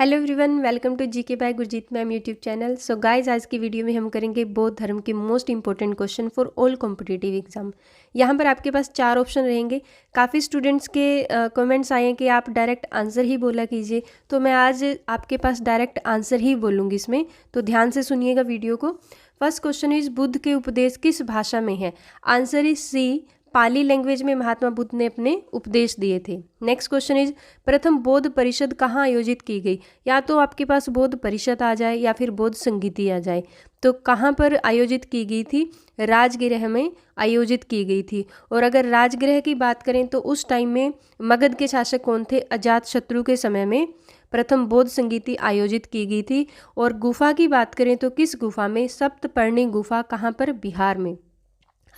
Hello everyone, welcome to GK by Gurjeet ma'am YouTube channel. So guys, आज की video में हम करेंगे बौद्ध धर्म के most important question for all competitive exam. यहाँ पर आपके पास 4 ऑप्शन रहेंगे। काफ़ी स्टूडेंट्स के कमेंट्स आए हैं कि आप डायरेक्ट आंसर ही बोला कीजिए, तो मैं आज आपके पास डायरेक्ट आंसर ही बोलूँगी इसमें, तो ध्यान से सुनिएगा वीडियो को। फर्स्ट क्वेश्चन इज, बुद्ध के उपदेश किस भाषा में है? Answer is C, Pali language में महात्मा बुद्ध ने अपने उपदेश दिए थे। नेक्स्ट क्वेश्चन इज, प्रथम बौद्ध परिषद कहाँ आयोजित की गई? या तो आपके पास बौद्ध परिषद आ जाए या फिर बौद्ध संगीति आ जाए, तो कहाँ पर आयोजित की गई थी? राजगृह में आयोजित की गई थी। और अगर राजगृह की बात करें तो उस टाइम में मगध के शासक कौन थे? अजातशत्रु के समय में प्रथम बौद्ध संगीति आयोजित की गई थी। और गुफा की बात करें तो किस गुफा में? सप्तपर्णी गुफा। कहाँ पर? बिहार में।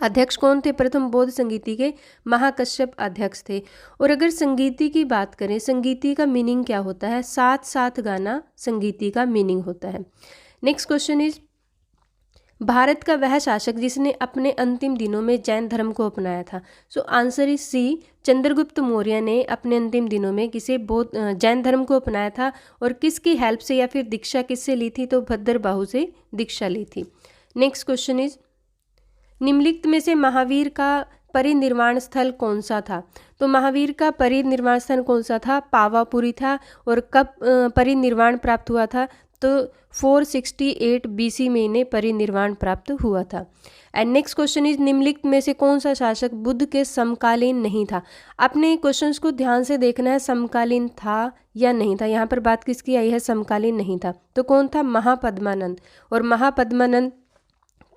अध्यक्ष कौन थे प्रथम बौद्ध संगीति के? महाकश्यप अध्यक्ष थे। और अगर संगीति की बात करें, संगीति का मीनिंग क्या होता है? साथ साथ गाना संगीति का मीनिंग होता है। नेक्स्ट क्वेश्चन इज, भारत का वह शासक जिसने अपने अंतिम दिनों में जैन धर्म को अपनाया था? So answer is C, Chandragupta Maurya ने अपने अंतिम दिनों में जैन धर्म को अपनाया था। और किसकी हेल्प से या फिर दीक्षा किससे ली थी? तो भद्रबाहु से दीक्षा ली थी। नेक्स्ट क्वेश्चन इज, निम्नलिखित में से महावीर का परिनिर्वाण स्थल कौन सा था? तो महावीर का परिनिर्वाण स्थल कौन सा था? पावापुरी था। और कब परिनिर्वाण प्राप्त हुआ था? तो 468 BC में इन्हें परिनिर्वाण प्राप्त हुआ था। एंड नेक्स्ट क्वेश्चन इज, निम्नलिखित में से कौन सा शासक बुद्ध के समकालीन नहीं था? आपने क्वेश्चंस को ध्यान से देखना है, समकालीन था या नहीं था। यहाँ पर बात किसकी आई है? समकालीन नहीं था। तो कौन था? महापद्मानंद। और महापद्मानंद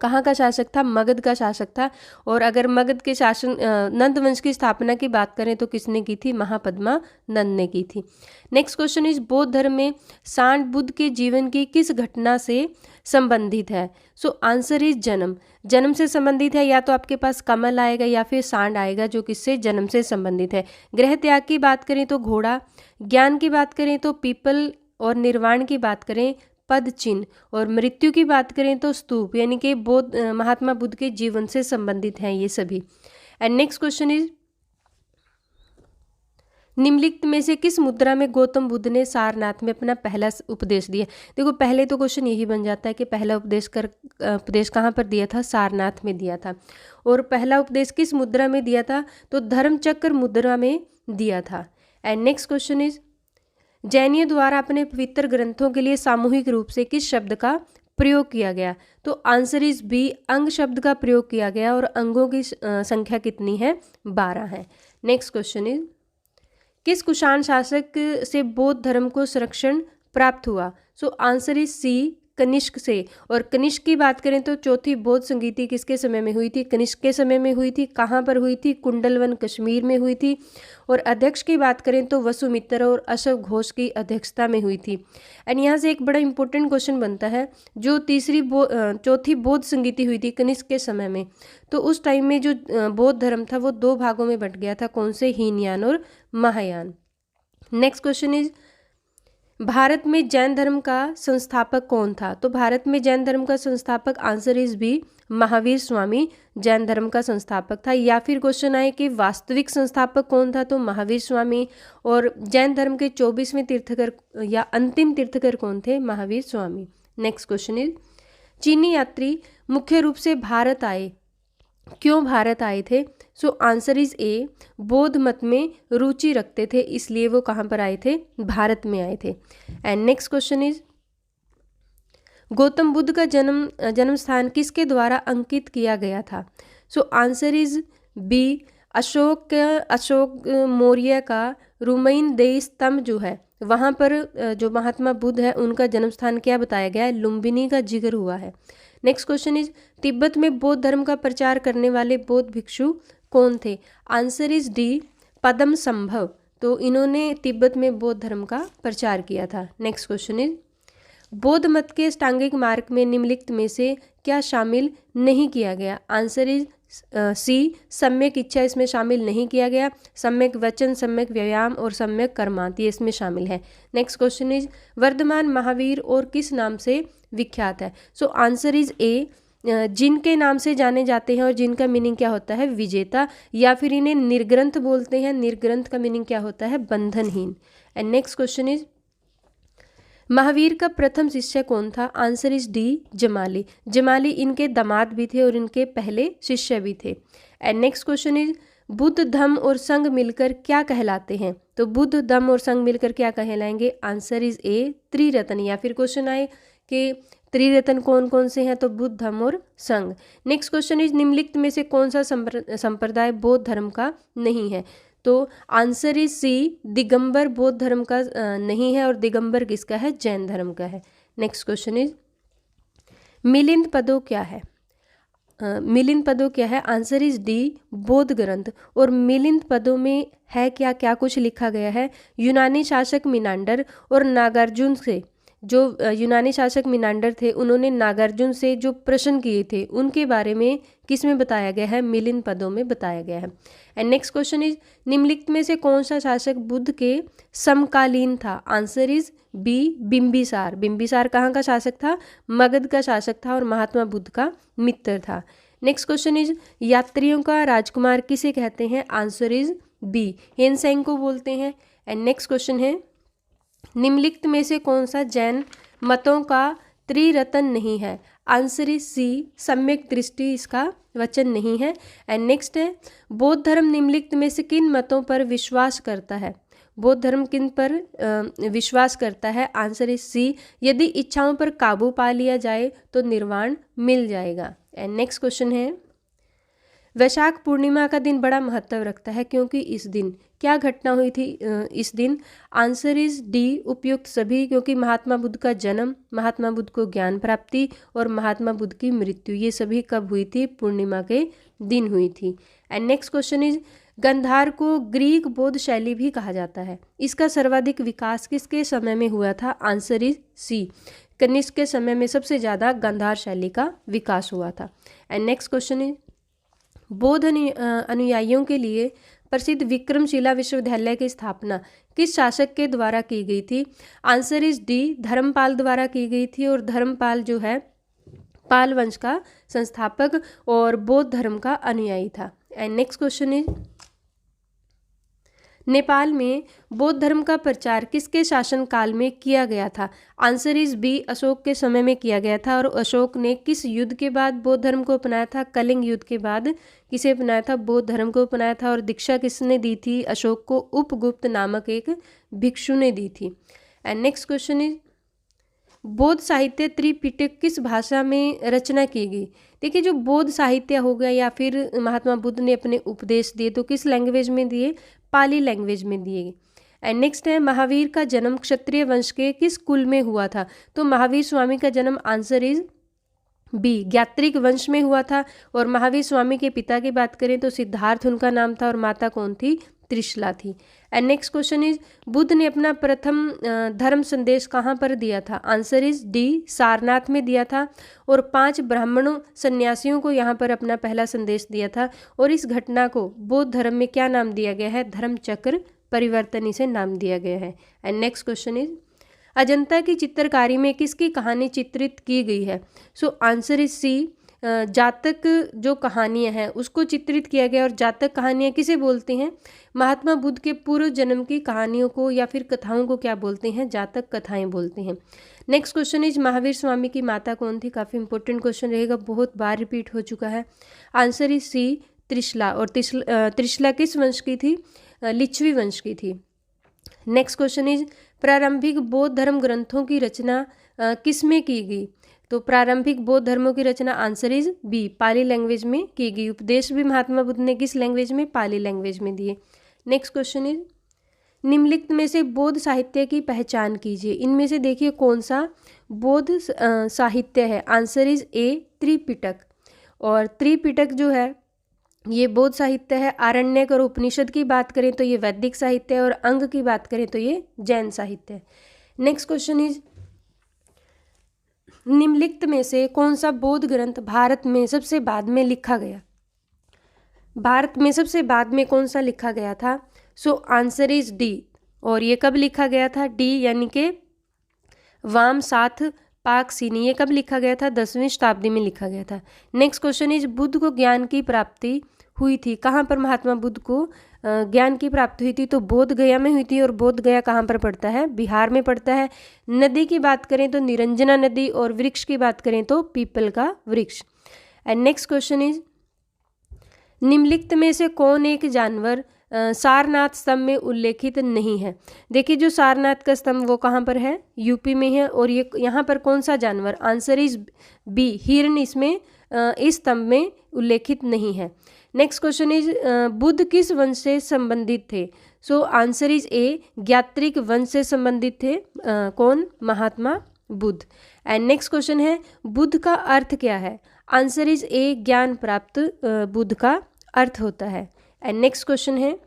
कहाँ का शासक था? मगध का शासक था। और अगर मगध के शासन नंद वंश की स्थापना की बात करें तो किसने की थी? महापद्मानंद ने की थी। नेक्स्ट क्वेश्चन इज, बौद्ध धर्म में सांड बुद्ध के जीवन की किस घटना से संबंधित है? सो आंसर इज जन्म। जन्म से संबंधित है। या तो आपके पास कमल आएगा या फिर सांड आएगा, जो किससे? जन्म से संबंधित है। गृह त्याग की बात करें तो घोड़ा, ज्ञान की बात करें तो पीपल, और निर्वाण की बात करें पद चिन्ह, और मृत्यु की बात करें तो स्तूप। यानी कि महात्मा बुद्ध के जीवन से संबंधित हैं ये सभी। एंड नेक्स्ट क्वेश्चन इज, निम्नलिखित में से किस मुद्रा में गौतम बुद्ध ने सारनाथ में अपना पहला उपदेश दिया? देखो, पहले तो क्वेश्चन यही बन जाता है कि पहला उपदेश कहाँ पर दिया था? सारनाथ में दिया था। और पहला उपदेश किस मुद्रा में दिया था? तो धर्मचक्र मुद्रा में दिया था। एंड नेक्स्ट क्वेश्चन इज, जैनियों द्वारा अपने पवित्र ग्रंथों के लिए सामूहिक रूप से किस शब्द का प्रयोग किया गया? तो आंसर इज बी, अंग शब्द का प्रयोग किया गया। और अंगों की संख्या कितनी है? 12 है। नेक्स्ट क्वेश्चन इज, किस कुषाण शासक से बौद्ध धर्म को संरक्षण प्राप्त हुआ? So answer is C, Kanishka से। और कनिष्क की बात करें तो चौथी बौद्ध संगीति किसके समय में हुई थी? कनिष्क के समय में हुई थी। कहाँ पर हुई थी? कुंडलवन कश्मीर में हुई थी। और अध्यक्ष की बात करें तो वसुमित्र और अशोक घोष की अध्यक्षता में हुई थी। एंड यहाँ से एक बड़ा इंपॉर्टेंट क्वेश्चन बनता है, जो चौथी बौद्ध संगीति हुई थी कनिष्क के समय में, तो उस टाइम में जो बौद्ध धर्म था वो 2 भागों में बंट गया था। कौन से? हीनयान और Mahayana. Next question is, Bharat में जैन धर्म का संस्थापक कौन था? तो भारत में जैन धर्म का संस्थापक, answer is B, Mahavir Swami Jain धर्म का संस्थापक था। या फिर क्वेश्चन आए कि वास्तविक संस्थापक कौन था? तो महावीर स्वामी। और जैन धर्म के 24वें तीर्थकर या अंतिम तीर्थकर कौन थे? Mahavir Swami. Next question is, चीनी यात्री मुख्य रूप से भारत आए, क्यों भारत आए थे? सो आंसर इज ए, बौद्ध मत में रुचि रखते थे, इसलिए वो कहाँ पर आए थे? भारत में आए थे। And next question is, Gautam Buddha का जन्म स्थान किसके द्वारा अंकित किया गया था? So answer is B, Ashok Maurya का रुमैन देई स्तंभ जो है वहाँ पर जो महात्मा बुद्ध है उनका जन्म स्थान क्या बताया गया है? लुम्बिनी का जिक्र हुआ है। नेक्स्ट क्वेश्चन इज, तिब्बत में बौद्ध धर्म का प्रचार करने वाले बौद्ध भिक्षु कौन थे? आंसर इज डी, पद्म संभव। तो इन्होंने तिब्बत में बौद्ध धर्म का प्रचार किया था। नेक्स्ट क्वेश्चन इज, बौद्ध मत के अष्टांगिक मार्ग में निम्नलिखित में से क्या शामिल नहीं किया गया? आंसर इज सी, सम्यक इच्छा इसमें शामिल नहीं किया गया। सम्यक वचन, सम्यक व्यायाम और सम्यक कर्मांत ये इसमें शामिल है। Next question is, Vardhaman Mahavir और किस नाम से विख्यात है? सो आंसर इज ए, जिनके नाम से जाने जाते हैं और जिनका मीनिंग क्या होता है? विजेता। या फिर इन्हें निर्ग्रंथ बोलते हैं। निर्ग्रंथ का मीनिंग क्या होता है? बंधनहीन। And next question is, Mahavir का प्रथम शिष्य कौन था? Answer is D, Jamali. Jamali इनके दामाद भी थे और इनके पहले शिष्य भी थे। And next question is Buddha Dhamma और संघ मिलकर क्या कहलाते हैं? तो बुद्ध धम्म और संघ मिलकर क्या कहलाएंगे? Answer is A, Triratna. या फिर क्वेश्चन आए कि त्रिरत्न कौन कौन से हैं? तो बुद्ध धम्म और संघ। नेक्स्ट क्वेश्चन इज निम्नलिखित में से कौन सा संप्रदाय बौद्ध धर्म का नहीं है? तो आंसर इज सी, दिगंबर बौद्ध धर्म का नहीं है। और दिगंबर किसका है? जैन धर्म का है। नेक्स्ट क्वेश्चन इज मिलिंद पदों क्या है? मिलिंद पदों क्या है? आंसर इज डी, बौद्ध ग्रंथ। और मिलिंद पदों में है क्या क्या कुछ लिखा गया है? यूनानी शासक मिनांडर और नागार्जुन से, जो यूनानी शासक मिनांडर थे उन्होंने नागार्जुन से जो प्रश्न किए थे उनके बारे में किस में बताया गया है? मिलिंद पदों में बताया गया है। एंड नेक्स्ट क्वेश्चन इज निम्नलिखित में से कौन सा शासक बुद्ध के समकालीन था? Answer is B, Bimbisara. Bimbisara कहाँ का शासक था? मगध का शासक था और महात्मा बुद्ध का मित्र था। नेक्स्ट क्वेश्चन इज यात्रियों का राजकुमार किसे कहते हैं? आंसर इज बी, हेनसेंग को बोलते हैं। एंड नेक्स्ट क्वेश्चन है निम्नलिखित में से कौन सा जैन मतों का त्रिरत्न नहीं है? आंसर इज सी, सम्यक दृष्टि इसका वचन नहीं है। एंड नेक्स्ट है बौद्ध धर्म निम्नलिखित में से किन मतों पर विश्वास करता है? बौद्ध धर्म किन पर विश्वास करता है? आंसर इज सी, यदि इच्छाओं पर काबू पा लिया जाए तो निर्वाण मिल जाएगा। एंड नेक्स्ट क्वेश्चन है वैशाख पूर्णिमा का दिन बड़ा महत्व रखता है क्योंकि इस दिन क्या घटना हुई थी इस दिन? आंसर इज डी, उपयुक्त सभी, क्योंकि महात्मा बुद्ध का जन्म, महात्मा बुद्ध को ज्ञान प्राप्ति और महात्मा बुद्ध की मृत्यु, ये सभी कब हुई थी? पूर्णिमा के दिन हुई थी। And next question is Gandhar को ग्रीक बौद्ध शैली भी कहा जाता है, इसका सर्वाधिक विकास किसके समय में हुआ था? आंसर इज सी, कनिष्क के समय में सबसे ज़्यादा गंधार शैली का विकास हुआ था। एंड नेक्स्ट क्वेश्चन इज बौद्ध अनुयायियों के लिए प्रसिद्ध विक्रमशिला विश्वविद्यालय की स्थापना किस शासक के द्वारा की गई थी? आंसर इज डी, धर्मपाल द्वारा की गई थी। और धर्मपाल जो है पाल वंश का संस्थापक और बौद्ध धर्म का अनुयायी था। And next question is Nepal में बौद्ध धर्म का प्रचार किसके शासन काल में किया गया था? आंसर इज बी, अशोक के समय में किया गया था। और अशोक ने किस युद्ध के बाद बौद्ध धर्म को अपनाया था? कलिंग युद्ध के बाद किसे अपनाया था? बौद्ध धर्म को अपनाया था। और दीक्षा किसने दी थी अशोक को? उपगुप्त नामक एक भिक्षु ने दी थी। एंड नेक्स्ट क्वेश्चन इज बौद्ध साहित्य त्रिपिटक किस भाषा में रचना की गई? देखिए जो बौद्ध साहित्य हो गया या फिर महात्मा बुद्ध ने अपने उपदेश दिए तो किस लैंग्वेज में दिए? पाली लैंग्वेज में दिए। एंड नेक्स्ट है महावीर का जन्म क्षत्रिय वंश के किस कुल में हुआ था? तो महावीर स्वामी का जन्म आंसर इज बी, ज्ञात्रिक वंश में हुआ था। और महावीर स्वामी के पिता की बात करें तो सिद्धार्थ उनका नाम था और माता कौन थी? त्रिशला थी। And next question is Buddha ने अपना प्रथम धर्म संदेश कहाँ पर दिया था? आंसर इज डी, सारनाथ में दिया था। और 5 ब्राह्मणों सन्यासियों को यहाँ पर अपना पहला संदेश दिया था। और इस घटना को बौद्ध धर्म में क्या नाम दिया गया है? धर्म चक्र परिवर्तन इसे नाम दिया गया है। And next question is Ajanta की चित्रकारी में किसकी कहानी चित्रित की गई है? सो आंसर इज सी, जातक जो कहानियाँ हैं उसको चित्रित किया गया। और जातक कहानियाँ किसे बोलते हैं? महात्मा बुद्ध के पूर्व जन्म की कहानियों को या फिर कथाओं को क्या बोलते हैं? जातक कथाएं बोलते हैं। Next question is Mahavir Swami की माता कौन थी? काफ़ी इंपॉर्टेंट क्वेश्चन रहेगा, बहुत बार रिपीट हो चुका है। Answer is C, Trishala. और त्रिशला किस वंश की थी? लिच्छवी वंश की थी। नेक्स्ट क्वेश्चन इज प्रारंभिक बौद्ध धर्म ग्रंथों की रचना किस में की गई? तो प्रारंभिक बौद्ध धर्मों की रचना answer is B, Pali language में की गई। उपदेश भी महात्मा बुद्ध ने किस लैंग्वेज में? पाली लैंग्वेज में दिए। नेक्स्ट क्वेश्चन इज निम्नलिखित में से बौद्ध साहित्य की पहचान कीजिए। इनमें से देखिए कौन सा बौद्ध साहित्य है? आंसर इज ए, त्रिपिटक। और त्रिपिटक जो है ये बौद्ध साहित्य है। आरण्यक और उपनिषद की बात करें तो ये वैदिक साहित्य है। और अंग की बात करें तो ये जैन साहित्य है। नेक्स्ट क्वेश्चन इज निम्नलिखित में से कौन सा बौद्ध ग्रंथ भारत में सबसे बाद में लिखा गया? भारत में सबसे बाद में कौन सा लिखा गया था? So answer is D. और ये कब लिखा गया था? डी यानी कि वाम साथ पाक सीनी, ये कब लिखा गया था? 10वीं शताब्दी में लिखा गया था। नेक्स्ट क्वेश्चन इज बुद्ध को ज्ञान की प्राप्ति हुई थी, कहाँ पर महात्मा बुद्ध को ज्ञान की प्राप्ति हुई थी? तो बोध गया में हुई थी। और बोध गया कहाँ पर पड़ता है? बिहार में पड़ता है। नदी की बात करें तो निरंजना नदी, और वृक्ष की बात करें तो पीपल का वृक्ष। एंड नेक्स्ट क्वेश्चन इज, निम्नलिखित में से कौन एक जानवर सारनाथ स्तंभ में उल्लेखित नहीं है? देखिए जो सारनाथ का स्तंभ वो कहाँ पर है? यूपी में है। और ये यहाँ पर कौन सा जानवर? आंसर इज बी, हिरण इसमें इस स्तंभ में उल्लेखित नहीं है। नेक्स्ट क्वेश्चन इज, बुद्ध किस वंश से संबंधित थे? सो आंसर इज ए, ज्ञात्रिक वंश से संबंधित थे। कौन? Mahatma Buddha. And next question है, बुद्ध का अर्थ क्या है? आंसर इज ए, ज्ञान प्राप्त बुद्ध का अर्थ होता है। एंड नेक्स्ट क्वेश्चन है,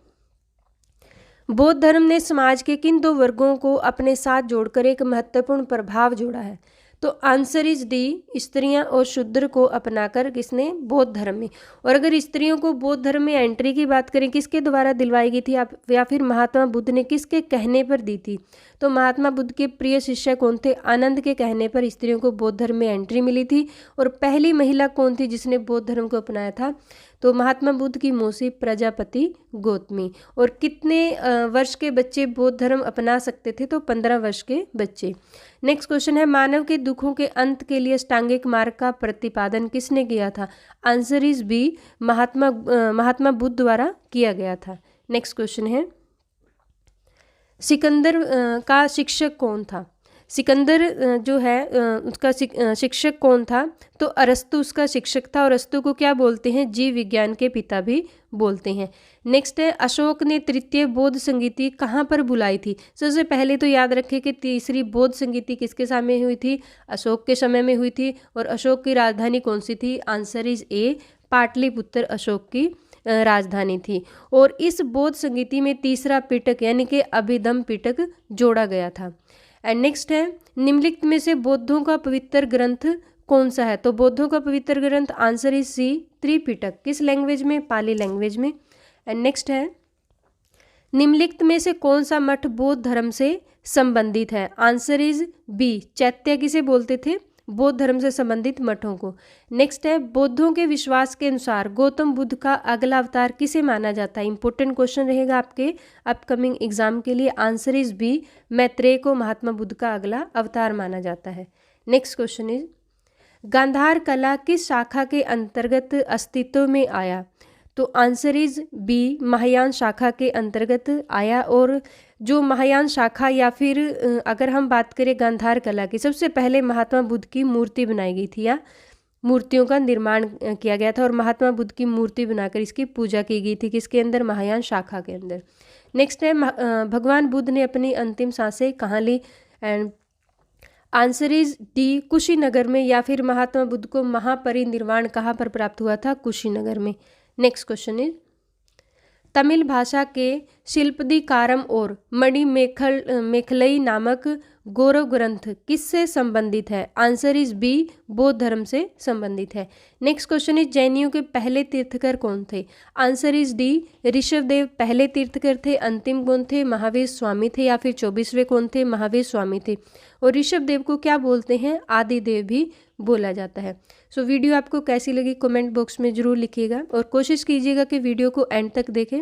बौद्ध धर्म ने समाज के किन दो वर्गों को अपने साथ जोड़कर एक महत्वपूर्ण प्रभाव जोड़ा है? तो आंसर इज डी, स्त्रियां और शूद्र को अपनाकर किसने? बौद्ध धर्म में। और अगर स्त्रियों को बौद्ध धर्म में एंट्री की बात करें, किसके द्वारा दिलवाई गई थी या फिर महात्मा बुद्ध ने किसके कहने पर दी थी? तो महात्मा बुद्ध के प्रिय शिष्य कौन थे? आनंद के कहने पर स्त्रियों को बौद्ध धर्म में एंट्री मिली थी। और पहली महिला कौन थी जिसने बौद्ध धर्म को अपनाया था? तो महात्मा बुद्ध की मौसी प्रजापति गौतमी। और कितने वर्ष के बच्चे बौद्ध धर्म अपना सकते थे? तो 15 वर्ष के बच्चे। नेक्स्ट क्वेश्चन है, मानव के दुखों के अंत के लिए अष्टांगिक मार्ग का प्रतिपादन किसने किया था? Answer is B, Mahatma Buddha द्वारा किया गया था। नेक्स्ट क्वेश्चन है, सिकंदर का शिक्षक कौन था? सिकंदर जो है उसका शिक्षक कौन था? तो अरस्तु उसका शिक्षक था। और अरस्तु को क्या बोलते हैं? जीव विज्ञान के पिता भी बोलते हैं। नेक्स्ट है, अशोक ने तृतीय बौद्ध संगीति कहाँ पर बुलाई थी? सबसे पहले तो याद रखें कि तीसरी बौद्ध संगीति किसके समय हुई थी? अशोक के समय में हुई थी। और अशोक की राजधानी कौन सी थी? आंसर इज ए, पाटलिपुत्र अशोक की राजधानी थी। और इस बौद्ध संगीति में तीसरा पिटक यानी कि अभिधम्म पिटक जोड़ा गया था। एंड नेक्स्ट है, निम्नलिखित में से बौद्धों का पवित्र ग्रंथ कौन सा है? तो बौद्धों का पवित्र ग्रंथ आंसर इज सी, त्रिपिटक। किस लैंग्वेज में? पाली लैंग्वेज में। एंड नेक्स्ट है, निम्नलिखित में से कौन सा मठ बौद्ध धर्म से संबंधित है? आंसर इज बी, चैत्य किसे बोलते थे? बौद्ध धर्म से संबंधित मठों को। नेक्स्ट है, बौद्धों के विश्वास के अनुसार गौतम बुद्ध का अगला अवतार किसे माना जाता है? इंपॉर्टेंट क्वेश्चन रहेगा आपके अपकमिंग एग्जाम के लिए। आंसर इज बी, मैत्रेय को महात्मा बुद्ध का अगला अवतार माना जाता है। नेक्स्ट क्वेश्चन इज, गांधार कला किस शाखा के अंतर्गत अस्तित्व में आया? तो आंसर इज बी, महायान शाखा के अंतर्गत आया। और जो महायान शाखा या फिर अगर हम बात करें गांधार कला की, सबसे पहले महात्मा बुद्ध की मूर्ति बनाई गई थी या मूर्तियों का निर्माण किया गया था। और महात्मा बुद्ध की मूर्ति बनाकर इसकी पूजा की गई थी। किसके अंदर? महायान शाखा के अंदर। नेक्स्ट है, भगवान बुद्ध ने अपनी अंतिम सांसें कहाँ ली? And answer is D, Kushinagar में। या फिर महात्मा बुद्ध को महापरिनिर्वाण कहाँ पर प्राप्त हुआ था? कुशीनगर में। नेक्स्ट क्वेश्चन इज, तमिल भाषा के शिल्पदिकारम और मेखलई नामक गौरव ग्रंथ किससे संबंधित है? आंसर इज बी, बौद्ध धर्म से संबंधित है। नेक्स्ट क्वेश्चन इज, जैनियों के पहले तीर्थकर कौन थे? आंसर इज डी, ऋषभदेव पहले तीर्थकर थे। अंतिम कौन थे? महावीर स्वामी थे। या फिर 24वें कौन थे? महावीर स्वामी थे। और ऋषभदेव को क्या बोलते हैं? आदिदेव भी बोला जाता है। सो वीडियो आपको कैसी लगी कमेंट बॉक्स में ज़रूर लिखिएगा। और कोशिश कीजिएगा कि वीडियो को एंड तक देखें।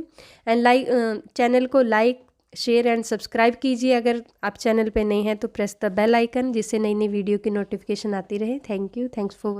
एंड चैनल को लाइक, शेयर एंड सब्सक्राइब कीजिए। अगर आप चैनल पे नए हैं तो प्रेस द बेल आइकन, जिससे नई नई वीडियो की नोटिफिकेशन आती रहे। Thank you. Thanks for